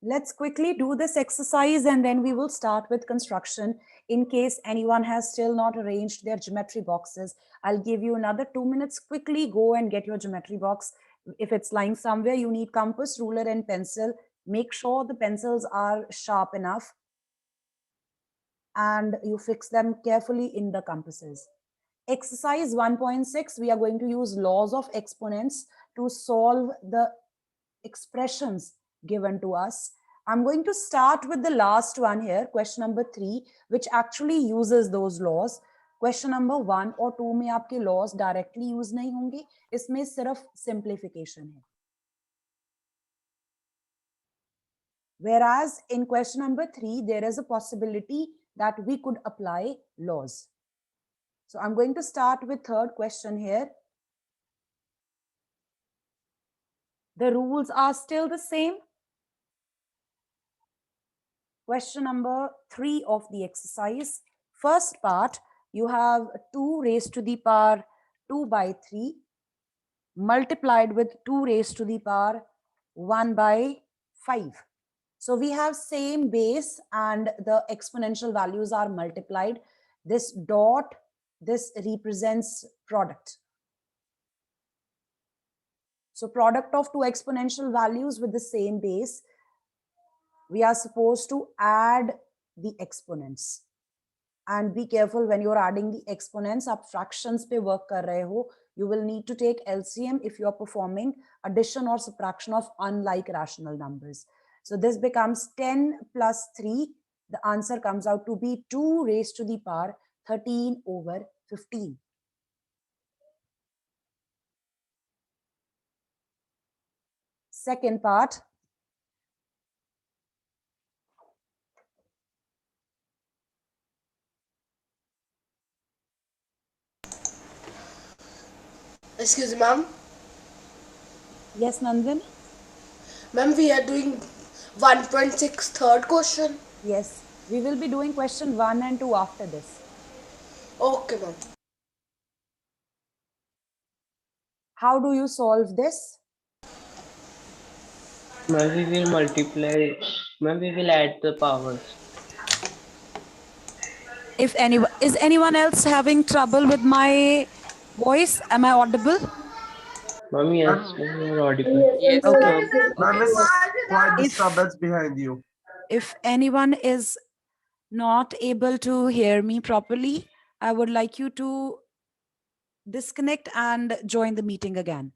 Let's quickly do this exercise and then we will start with construction. In case anyone has still not arranged their geometry boxes, I'll give you another 2 minutes. Quickly go and get your geometry box. If it's lying somewhere, you need compass, ruler, and pencil. Make sure the pencils are sharp enough and you fix them carefully in the compasses. Exercise 1.6, we are going to use laws of exponents to solve the expressions given to us. I'm going to start with the last one here, question number 3, which actually uses those laws. Question number 1 और 2 में आपके laws directly use नहीं होंगे, इसमें सिर्फ simplification है. Whereas in question number 3, there is a possibility that we could apply laws. So I'm going to start with third question here. The rules are still the same. Question number 3 of the exercise. First part, you have 2 raised to the power 2 by 3 multiplied with 2 raised to the power 1 by 5. So we have same base and the exponential values are multiplied. This dot, this represents product. So product of two exponential values with the same base, we are supposed to add the exponents. And be careful when you're adding the exponents, आप fractions पे work कर रहे हो, you will need to take LCM if you are performing addition or subtraction of unlike rational numbers. So this becomes 10 plus 3. The answer comes out to be 2 raised to the power 13 over 15. Second part. Excuse me, ma'am. Yes, Nandan? Ma'am, we are doing 1.6 third question. Yes, we will be doing question 1 and 2 after this. Okay, ma'am. How do you solve this? Ma'am, we will multiply. Ma'am, we will add the powers. If anyone is anyone else having trouble with my voice, am I audible? Ma'am, yes, ma'am, you are audible. Yes, Okay. ma'am is quite disturbance behind you. If anyone is not able to hear me properly, I would like you to disconnect and join the meeting again.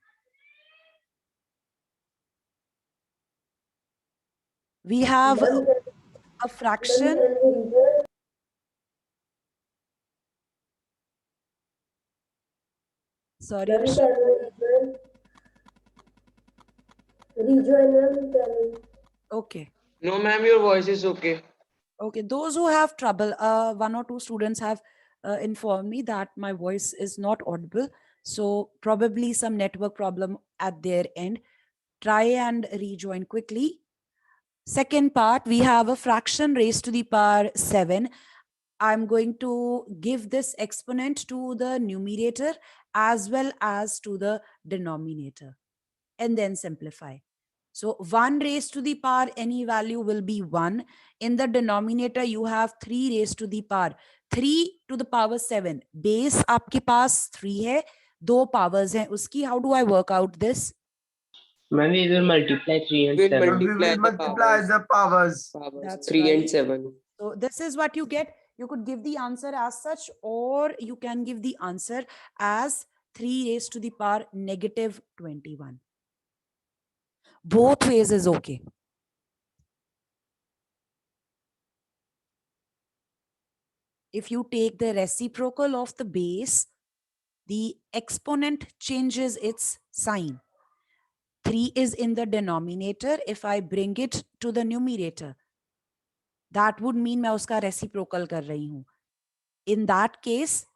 We have a fraction. Sorry, okay. No, ma'am, your voice is okay. Okay, those who have trouble, 1 or 2 students have informed me that my voice is not audible. So probably some network problem at their end. Try and rejoin quickly. Second part, we have a fraction raised to the power 7. I'm going to give this exponent to the numerator as well as to the denominator and then simplify. So 1 raised to the power any value will be 1. In the denominator, you have 3 raised to the power 3 to the power 7. Base आपके पास 3 है, 2 powers हैं उसकी. How do I work out this? Ma'am, we will multiply 3 and We'll 7. We will multiply the powers. That's 3 right. and 7. So this is what you get. You could give the answer as such, or you can give the answer as 3 raised to the power negative 21. Both ways is okay. If you take the reciprocal of the base, the exponent changes its sign. 3 is in the denominator. If I bring it to the numerator, that would mean मैं उसका reciprocal कर रही हूँ. In that case,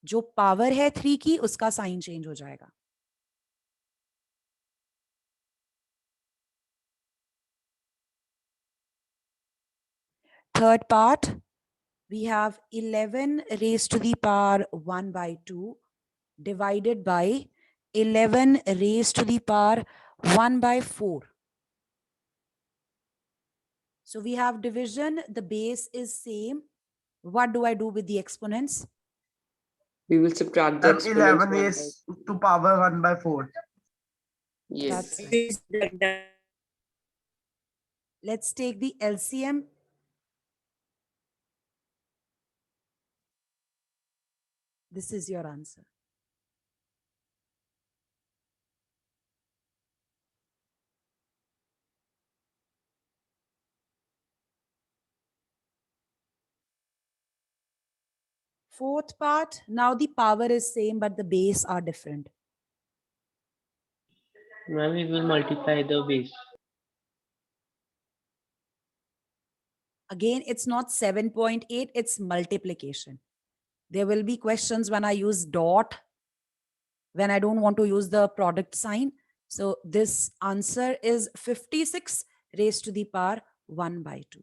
जो power है 3 की, उसका sign change हो जाएगा. Third part, we have 11 raised to the power 1 by 2 divided by 11 raised to the power 1 by 4. So we have division, the base is same. What do I do with the exponents? We will subtract the exponents 11 one by is to power 1 by 4. yes. That's right. Let's take the LCM. This is your answer. Fourth part, now the power is same, but the base are different. Ma'am, we will multiply the base. Again, it's not 7.8, it's multiplication. There will be questions when I use dot, when I don't want to use the product sign. So this answer is 56 raised to the power 1 by 2.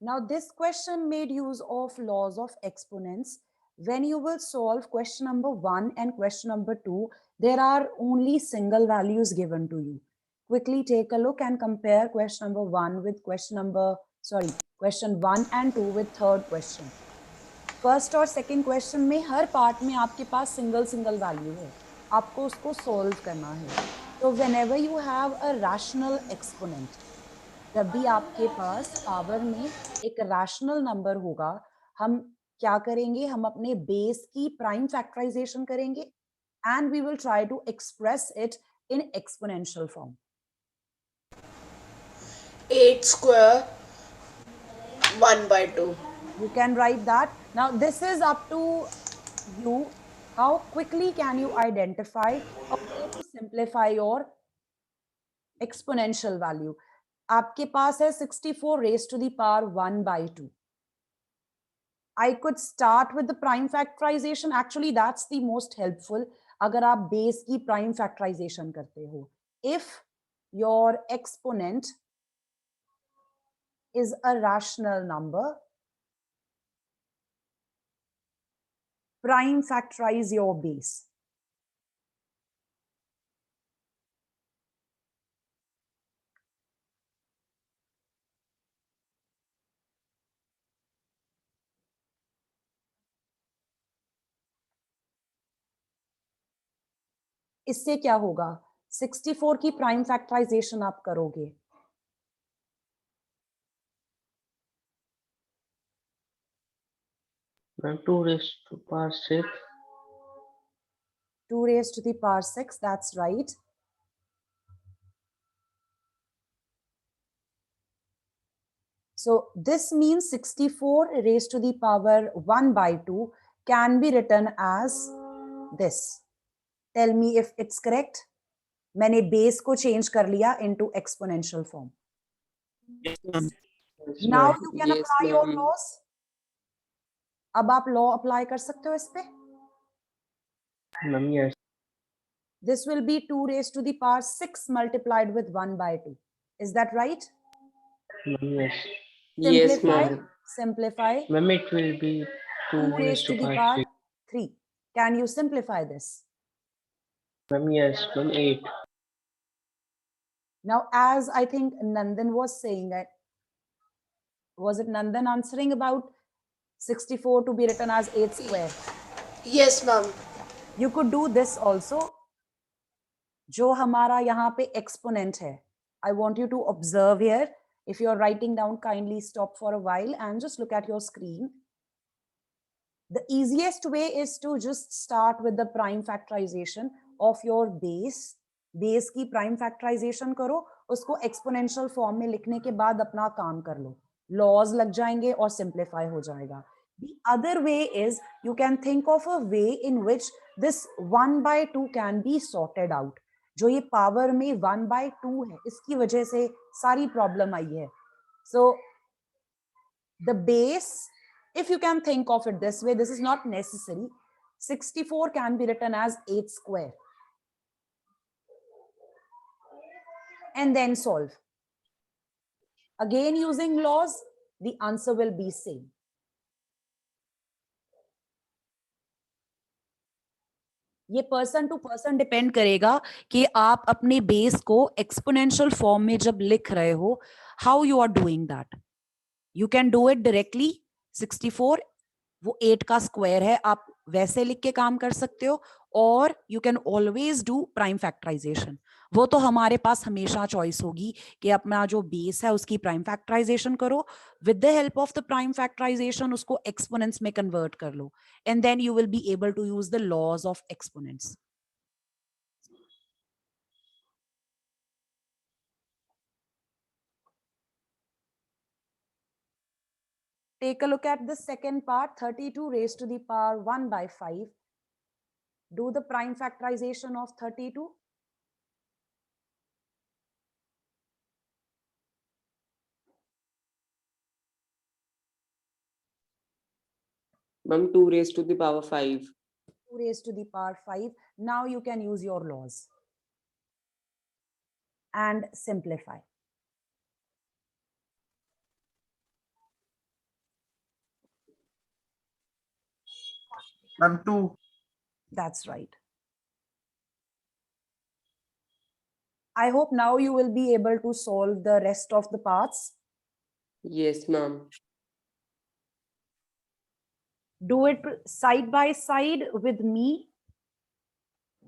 Now this question made use of laws of exponents. When you will solve question number 1 and question number 2, there are only single values given to you. Quickly take a look and compare question number 1 with question 1 and 2 with third question. First और second question में हर part में आपके पास single value है, आपको उसको solve करना है. तो whenever you have a rational exponent, जब भी आपके पास पावर में एक रैशनल नंबर होगा, हम क्या करेंगे, हम अपने बेस की प्राइम फैक्टराइजेशन करेंगे and we will try to express it in exponential form. 8 square 1 by 2. You can write that. Now this is up to you. How quickly can you identify a way to simplify your exponential value? आपके पास है 64 raised to the power 1 by 2. I could start with the prime factorization. Actually, that's the most helpful. अगर आप base की prime factorization करते हो. If your exponent is a rational number, prime factorize your base. इससे क्या होगा, 64 की prime factorisation आप करोगे, Ma'am, 2 raised to power 6. 2 raised to the power 6, that's right. So this means 64 raised to the power 1 by 2 can be written as this. Tell me if it's correct. मैंने base को change कर लिया into exponential form. Yes, Now ma'am. you can Yes, apply your ma'am. laws. अब आप law apply कर सकते हो इस पे. Ma'am, yes. This will be 2 raised to the power 6 multiplied with 1 by 2. Is that right? Ma'am, yes. Yes, Simplify. ma'am. Simplify. Ma'am, it will be 2 2 raised to the power power 6. 3. Can you simplify this? Ma'am, yes. Ma'am, 8. Now, as I think Nandan was saying that, was it Nandan answering about 64 to be written as 8 square? Yes, ma'am. You could do this also. जो हमारा यहाँ पे exponent है, I want you to observe here. If you're writing down, kindly stop for a while and just look at your screen. The easiest way is to just start with the prime factorization of your base. Base की prime factorization करो, उसको exponential form में लिखने के बाद अपना काम कर लो, लॉज लग जाएंगे और सिंप्लीफाई हो जाएगा. The other way is you can think of a way in which this 1 by 2 can be sorted out. जो ये पावर में 1 by 2 है, इसकी वजह से सारी प्रॉब्लम आई है. So the base, if you can think of it this way, this is not necessary. 64 can be written as 8 square. And then solve. Again using laws, the answer will be same. ये person to person depend करेगा कि आप अपने base को exponential form में जब लिख रहे हो, how you are doing that. You can do it directly. 64 वो 8 का स्क्वायर है, आप वैसे लिख के काम कर सकते हो, और you can always do prime factorization. वो तो हमारे पास हमेशा चॉइस होगी कि अपना जो बेस है उसकी प्राइम फैक्टराइजेशन करो, with the help of the prime factorization उसको एक्सपोनेंट्स में कन्वर्ट कर लो, and then you will be able to use the laws of exponents. Take a look at the second part, 32 raised to the power 1 by 5. Do the prime factorization of 32. Ma'am, 2 raised to the power 5. 2 raised to the power 5. Now you can use your laws and simplify. Ma'am, 2. That's right. I hope now you will be able to solve the rest of the parts. Yes, ma'am. Do it side by side with me.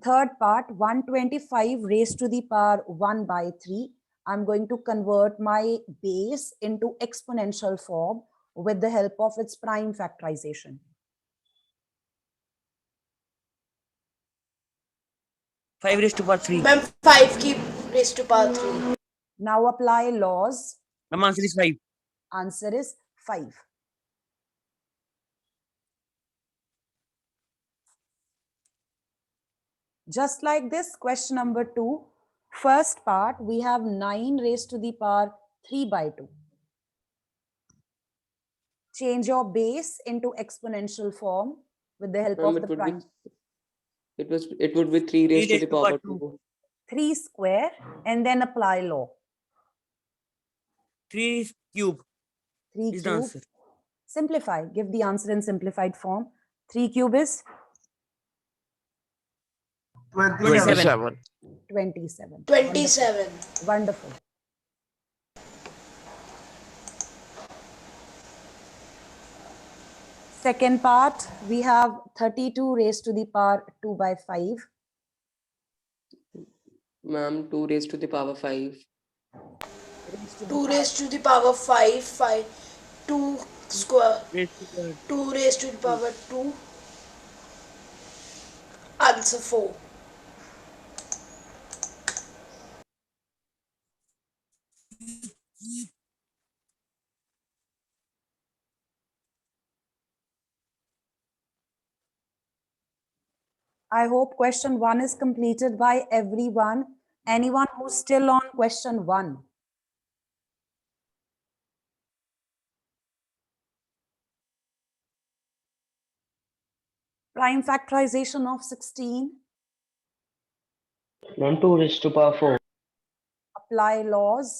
Third part, 125 raised to the power 1 by 3. I'm going to convert my base into exponential form with the help of its prime factorization. Five raised to power 3. Ma'am, 5 की raised to power 3. Now apply laws. Ma'am, answer is 5. Answer is 5. Just like this, question number 2. First part, we have 9 raised to the power 3 by 2. Change your base into exponential form with the help Ma'am, of the prime. it would be 3 raised to the power 2. 3 square, and then apply law. 3 cube 3 is the cube. answer. Simplify. Give the answer in simplified form. 3 cube is 27. 27. 27. Wonderful. Second part, we have 32 raised to the power 2 by 5. Ma'am, 2 raised to the power 5. 2 raised to the power 5. 2 square. Raised to power 2 raised to the power 2. Answer 4. I hope question 1 is completed by everyone. Anyone who's still on question 1? Prime factorization of 16. Ma'am, 2 raised to power 4. Apply laws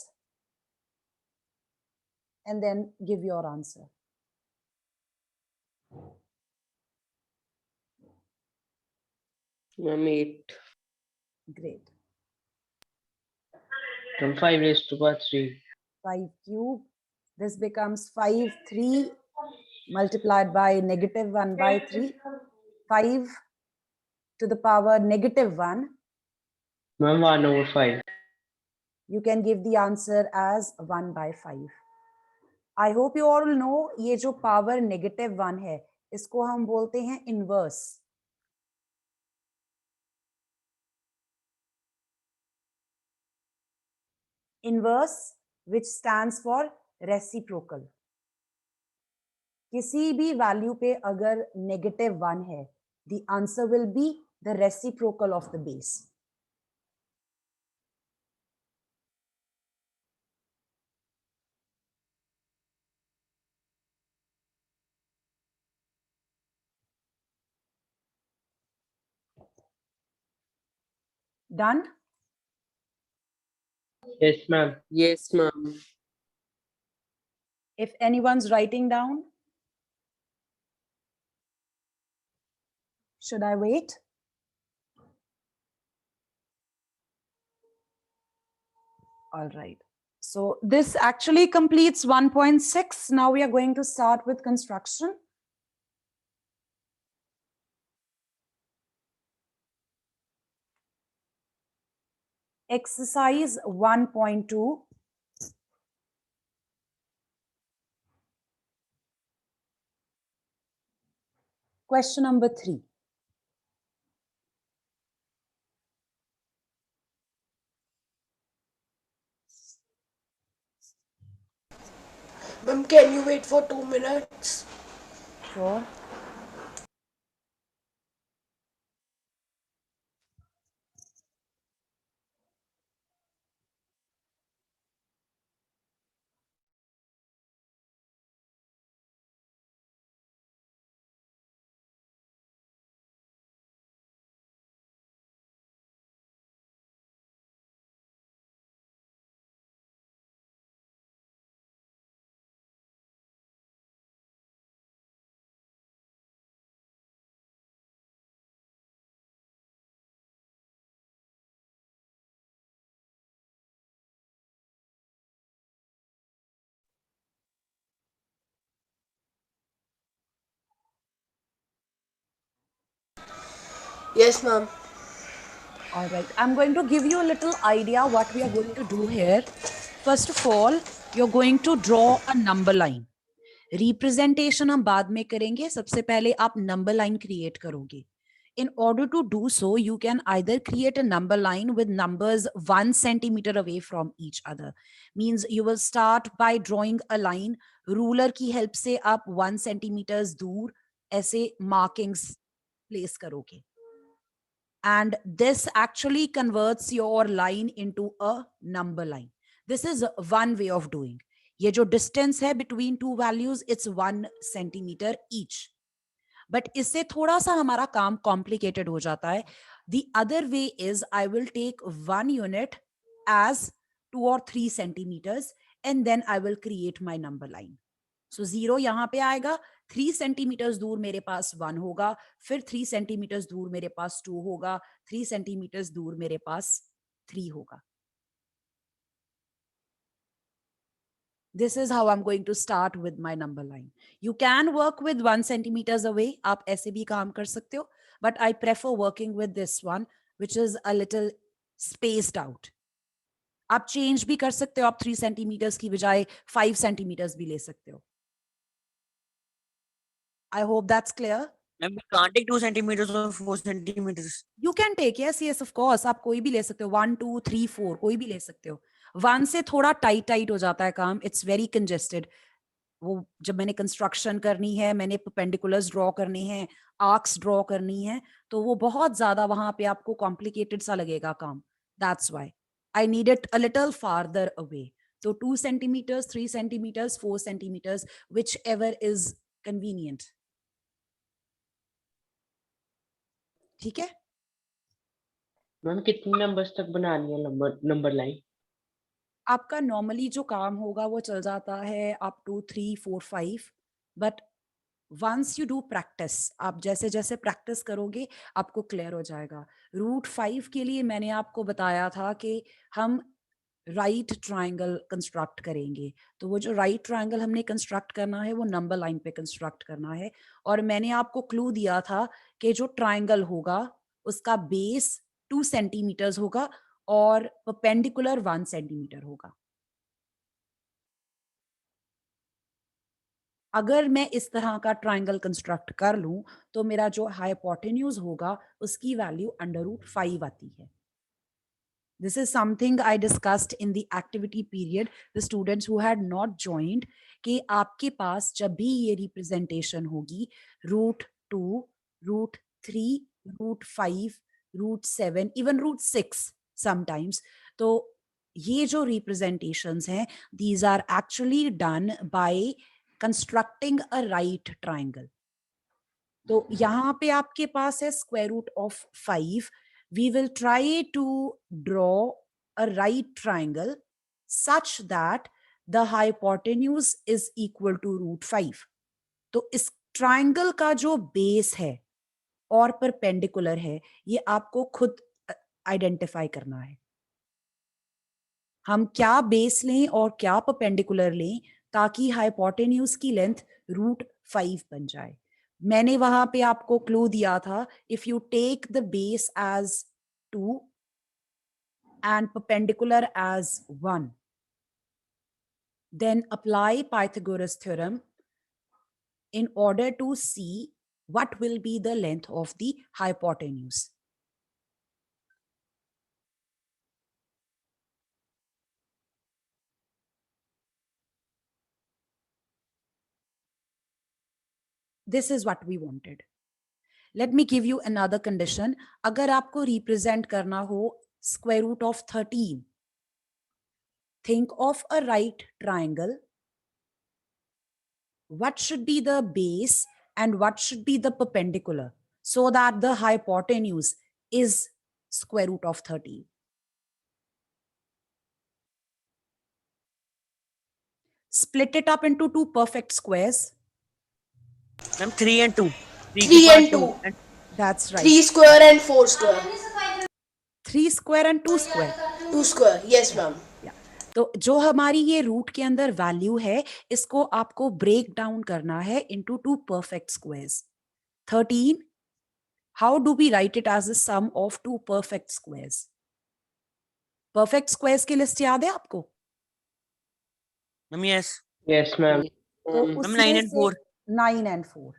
and then give your answer. Ma'am, 8. Great. Ma'am, 5 raised to power 3. 5 cube. This becomes 5, 3 multiplied by negative 1 by 3. 5 to the power negative 1. Ma'am, 1 over 5. You can give the answer as 1 by 5. I hope you all know ये जो power negative 1 है, इसको हम बोलते हैं inverse. Inverse, which stands for reciprocal. किसी भी value पे अगर negative 1 है, the answer will be the reciprocal of the base. Done? Yes, ma'am. Yes, ma'am. If anyone's writing down, should I wait? All right. So this actually completes 1.6. Now we are going to start with construction. Exercise 1.2. Question number 3. Ma'am, can you wait for 2 minutes? Sure. Yes, ma'am. All right. I'm going to give you a little idea what we are going to do here. First of all, you're going to draw a number line. Representation हम बाद में करेंगे. सबसे पहले आप number line create करोगे. In order to do so, you can either create a number line with numbers 1 centimeter away from each other. Means you will start by drawing a line. Ruler की help से आप 1 centimeters दूर ऐसे markings place करोगे. And this actually converts your line into a number line. This is one way of doing. ये जो distance है between two values, it's 1 centimeter each. But इससे थोड़ा सा हमारा काम complicated हो जाता है. The other way is I will take one unit as 2 or 3 centimeters and then I will create my number line. So 0 यहाँ पे आएगा, 3 सेंटीमीटर्स दूर मेरे पास 1 होगा, फिर 3 सेंटीमीटर्स दूर मेरे पास 2 होगा, 3 सेंटीमीटर्स दूर मेरे पास 3 होगा. This is how I'm going to start with my number line. You can work with 1 centimeters away. आप ऐसे भी काम कर सकते हो, but I prefer working with this one, which is a little spaced out. आप change भी कर सकते हो, आप 3 centimeters की बजाय 5 centimeters भी ले सकते हो. I hope that's clear. Ma'am, we can't take 2 centimeters or 4 centimeters. You can take, yes, of course. आप कोई भी ले सकते हो, 1, 2, 3, 4 कोई भी ले सकते हो. 1 से थोड़ा टाइट हो जाता है काम. It's very congested. वो जब मैंने कंस्ट्रक्शन करनी है, मैंने परपेंडिकुलर्स ड्रॉ करने हैं, आर्क्स ड्रॉ करनी है, तो वो बहुत ज्यादा वहां पे आपको कॉम्प्लिकेटेड सा लगेगा काम. That's why I need it a little farther away. So 2 centimeters, 3 centimeters, 4 centimeters, whichever is convenient. ठीक है? मैम कितने नंबर्स तक बनानी है नंबर लाइन? आपका नॉर्मली जो काम होगा वो चल जाता है up to 3, 4, 5. But once you do practice, आप जैसे जैसे प्रैक्टिस करोगे आपको क्लियर हो जाएगा. रूट 5 के लिए मैंने आपको बताया था कि हम राइट ट्राइंगल कंस्ट्रक्ट करेंगे. तो वो जो राइट ट्राइंगल हमने कंस्ट्रक्ट करना है वो नंबर लाइन पे कंस्ट्रक्ट करना है. और मैंने आपको क्लू दिया था कि जो ट्राइंगल होगा उसका बेस 2 सेंटीमीटर्स होगा और परपेंडिकुलर 1 सेंटीमीटर होगा. अगर मैं इस तरह का ट्राइंगल कंस्ट्रक्ट कर लूं तो मेरा जो हाइपोटेन्यूज होगा उसकी वैल्यू √5 आती है. This is something I discussed in the activity period. The students who had not joined, कि आपके पास जब भी ये रिप्रेजेंटेशन होगी √2, √3, √5, √7, even √6 sometimes, तो ये जो representations हैं, these are actually done by constructing a right triangle. तो यहाँ पे आपके पास है square root of 5. we will try to draw a right triangle such that the hypotenuse is equal to √5. तो इस ट्राइंगल का जो बेस है और परपेंडिकुलर है, ये आपको खुद आइडेंटिफाई करना है. हम क्या बेस लें और क्या परपेंडिकुलर लें ताकि हाइपोटेन्यूज की लेंथ √5 बन जाए. मैंने वहां पे आपको क्लू दिया था, if you take the base as 2 and perpendicular as 1, then apply Pythagoras theorem in order to see what will be the length of the hypotenuse. This is what we wanted. Let me give you another condition. अगर आपको represent करना हो square root of 13, think of a right triangle. What should be the base and what should be the perpendicular so that the hypotenuse is square root of 13? Split it up into two perfect squares. Ma'am, 3 and 2. 3 and 2. And That's right. 3 square and 4 square. 3 square and 2 square. 2 square. Yes, ma'am. तो जो हमारी ये root के अंदर value है, इसको आपको break down करना है into two perfect squares. 13, how do we write it as the sum of two perfect squares? Perfect squares की लिस्ट याद है आपको? ma'am, yes. Yes, ma'am. तो Ma'am, उसमें 9 and से 4. 9 and 4.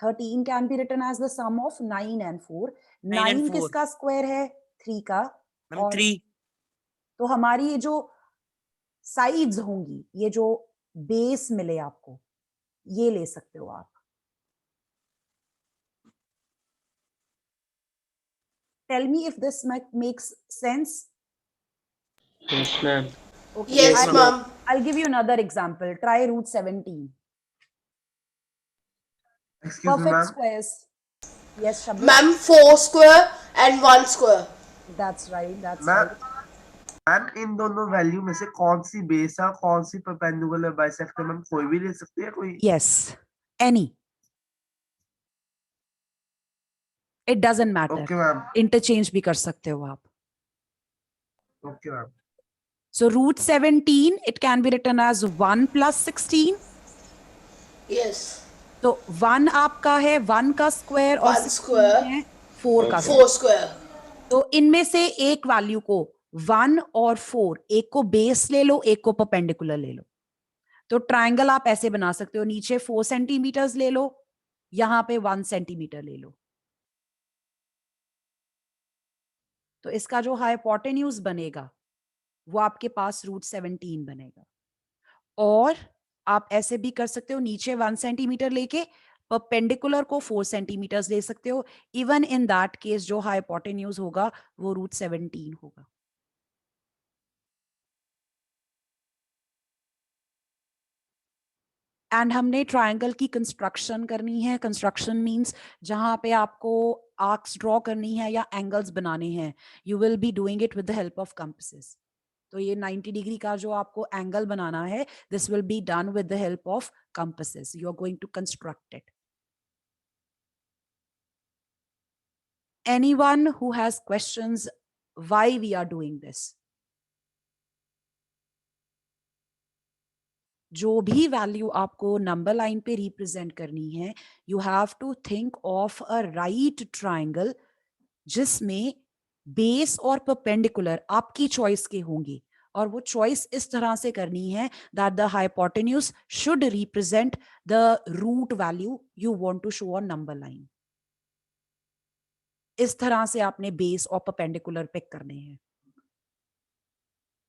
13 can be written as the sum of 9 and 4. 9 and 9 4. किसका square है? 3 का. Ma'am, और 3. तो हमारी ये जो साइड्स होंगी, ये जो बेस मिले आपको, ये ले सकते हो आप. Tell me if this makes sense. Yes, ma'am. Okay. Yes, ma'am. I'll give you another example. Try √17. Excuse me, Perfect ma'am. squares. Yes, Shabir. Ma'am, 4 square and 1 square. That's right. That's ma'am right. Ma'am इन दोनों value में से कौन सी base है, कौन C perpendicular bisector, ma'am कोई भी ले सकती है कोई? Yes. Any. It doesn't matter. Okay ma'am. Interchange भी कर सकते हो आप. Okay ma'am. So √17, it can be written as 1 plus 16. Yes. तो 1 आपका है 1 का स्क्वायर और 1 16 square. है 4 का 4 square. तो इनमें से एक वैल्यू को 1 और 4, एक को बेस ले लो, एक को परपेंडिकुलर ले लो. तो ट्रायंगल आप ऐसे बना सकते हो, नीचे 4 सेंटीमीटर ले लो, यहां पे 1 सेंटीमीटर ले लो. तो इसका जो हाइपोटेन्यूज बनेगा वो आपके पास √17 बनेगा. और आप ऐसे भी कर सकते हो, नीचे 1 सेंटीमीटर लेके परपेंडिकुलर को 4 सेंटीमीटर ले सकते हो. इवन इन दैट केस जो हाइपोटेन्यूज होगा वो √17 होगा. एंड हमने ट्रायंगल की कंस्ट्रक्शन करनी है. कंस्ट्रक्शन मींस जहां पे आपको आर्क्स ड्रॉ करनी है या एंगल्स बनाने हैं, you will be doing it with the help of compasses. तो ये 90 डिग्री का जो आपको एंगल बनाना है, this will be done with the help of compasses. You are going to construct it. Anyone who has questions why we are doing this? जो भी value आपको नंबर लाइन पे रिप्रेजेंट करनी है, you have to think of a right triangle जिसमें base और perpendicular आपकी choice के होंगे. और वो चॉइस इस तरह से करनी है that the hypotenuse should represent the root value you want to show on number line. इस तरह से आपने बेस और परपेंडिकुलर पिक करने हैं.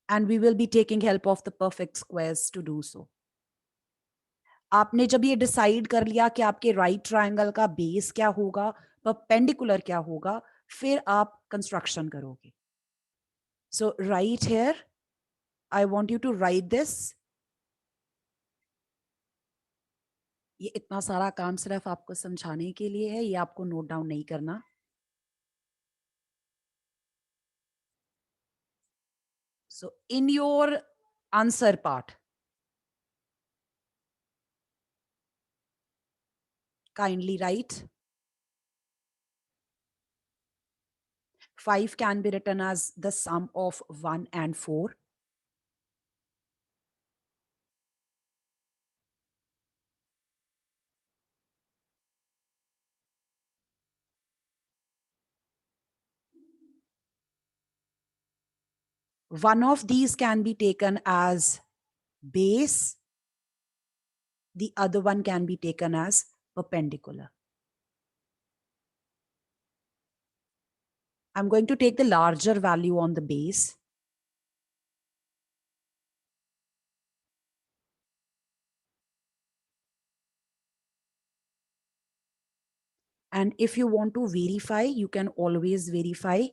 And we will be taking help of the perfect squares to do so. आपने जब ये डिसाइड कर लिया कि आपके राइट ट्रायंगल का बेस क्या होगा, परपेंडिकुलर क्या होगा, फिर आप कंस्ट्रक्शन करोगे. So right here, I want you to write this. ये इतना सारा काम सिर्फ आपको समझाने के लिए है, ये आपको नोट डाउन नहीं करना. So in your answer part, kindly write 5 can be written as the sum of 1 and 4. One of these can be taken as base. The other one can be taken as perpendicular. I'm going to take the larger value on the base. And if you want to verify, you can always verify.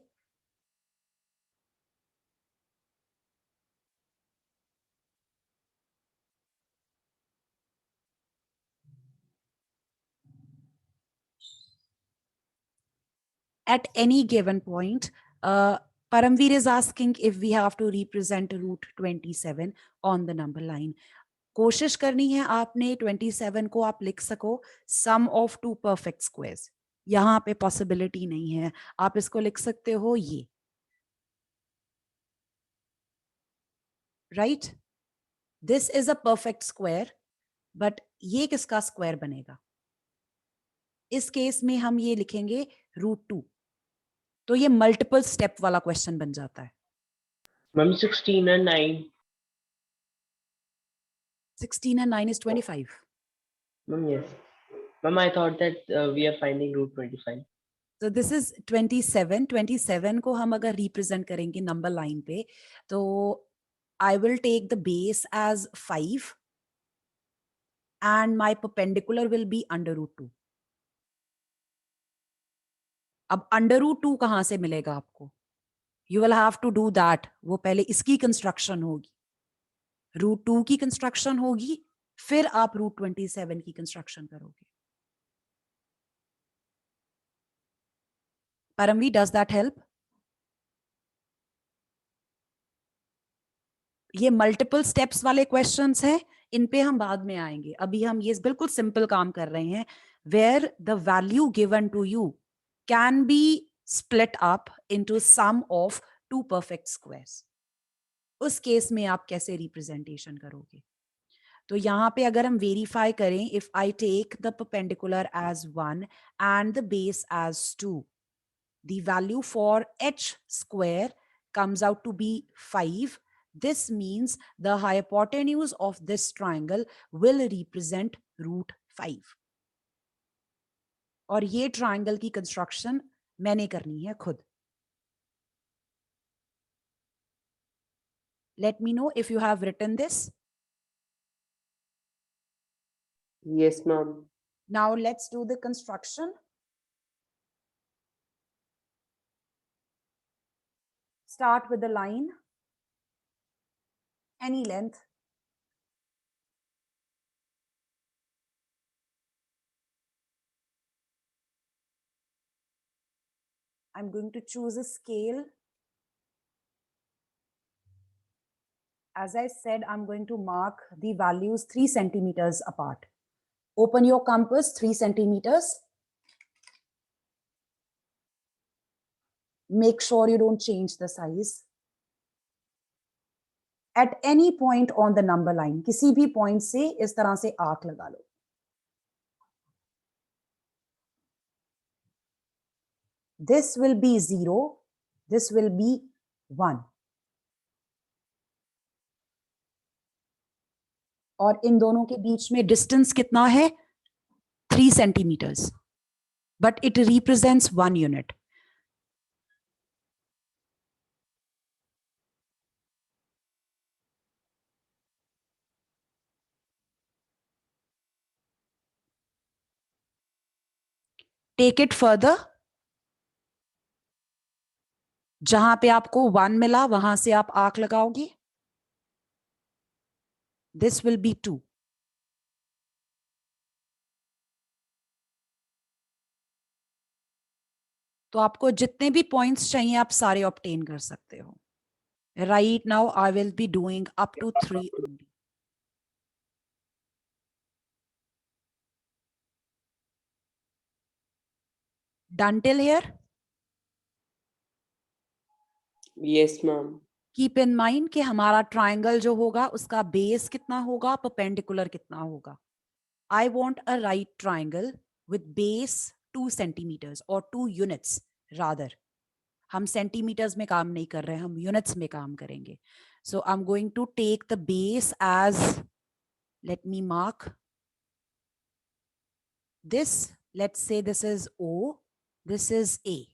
At any given point, Paramveer is asking if we have to represent root 27 on the number line. कोशिश करनी है आपने 27 को आप लिख सको सम of two perfect squares. यहां पे पॉसिबिलिटी नहीं है. आप इसको लिख सकते हो ये, right. This is a perfect square, but ये किसका स्क्वायर बनेगा? इस केस में हम ये लिखेंगे √2. तो ये मल्टीपल स्टेप वाला क्वेश्चन बन जाता है. Ma'am 16 and 9. 16 and 9 is 25. Ma'am, yes. Ma'am, I thought that we are finding root 25. So this is 27. 27 को हम अगर represent करेंगे number line पे, तो I will take the base as 5 and my perpendicular will be under √2. अब under √2 कहां से मिलेगा आपको? You will have to do that. वो पहले इसकी construction होगी, √2 की construction होगी, फिर आप √27 की construction करोगे. Paramvi, does that help? ये मल्टीपल स्टेप्स वाले क्वेश्चंस हैं, इन पे हम बाद में आएंगे. अभी हम ये बिल्कुल सिंपल काम कर रहे हैं, where the value given to you can be split up into sum of two perfect squares. उस केस में आप कैसे रिप्रेजेंटेशन करोगे? तो यहाँ पे अगर हम वेरीफाई करें, if I take the perpendicular as 1 and the base as 2, the value for h square comes out to be 5. This means the hypotenuse of this triangle will represent √5. और ये triangle की construction मैंने करनी है खुद. Let me know if you have written this. Yes, ma'am. Now let's do the construction. Start with the line, any length. I'm going to choose a scale. As I said, I'm going to mark the values 3 centimeters apart. Open your compass 3 centimeters. Make sure you don't change the size. At any point on the number line, किसी भी point से इस तरह से arc लगा लो. This will be 0. This will be 1. और इन दोनों के बीच में डिस्टेंस कितना है? 3 centimeters. But it represents 1 unit. Take it further. जहां पे आपको 1 मिला वहां से आप आर्क लगाओगे. This will be 2. तो आपको जितने भी पॉइंट्स चाहिए आप सारे ऑब्टेन कर सकते हो. Right now, I will be doing up to 3 only. Done till here? Yes, ma'am. Keep in mind कि हमारा triangle जो होगा उसका base कितना होगा, perpendicular कितना होगा. I want a right triangle with base 2 centimeters or 2 units rather. हम centimeters में काम नहीं कर रहे हैं, हम units में काम करेंगे. So I'm going to take the base as, let me mark this. Let's say this is O, this is A.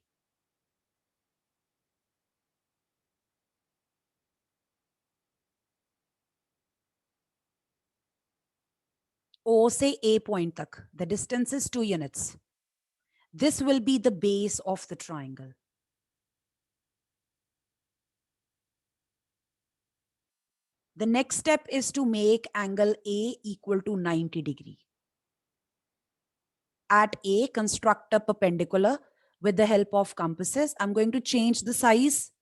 O से A point तक, the distance is 2 units. This will be the base of the triangle. The next step is to make angle A equal to 90 degree. At A, construct a perpendicular with the help of compasses. I'm going to change the size.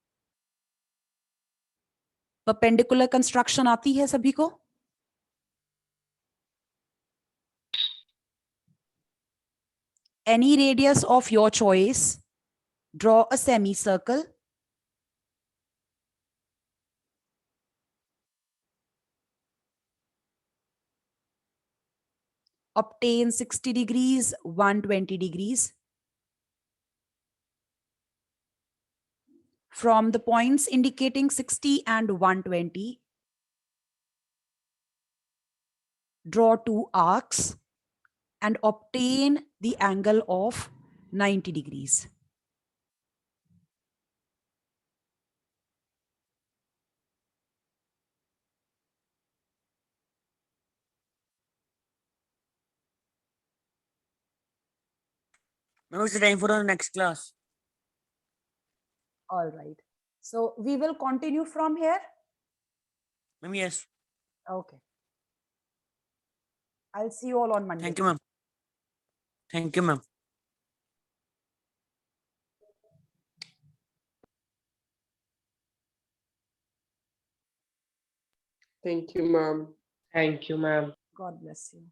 Perpendicular construction आती है सभी को? Any radius of your choice. Draw a semicircle. Obtain 60 degrees, 120 degrees. From the points indicating 60 and 120, draw 2 arcs and obtain the angle of 90 degrees. Ma'am, it's the time for the next class. All right. So we will continue from here. Ma'am, yes. Okay. I'll see you all on Monday. Thank you, ma'am. Thank you, ma'am. Thank you, ma'am. Thank you, ma'am. God bless you.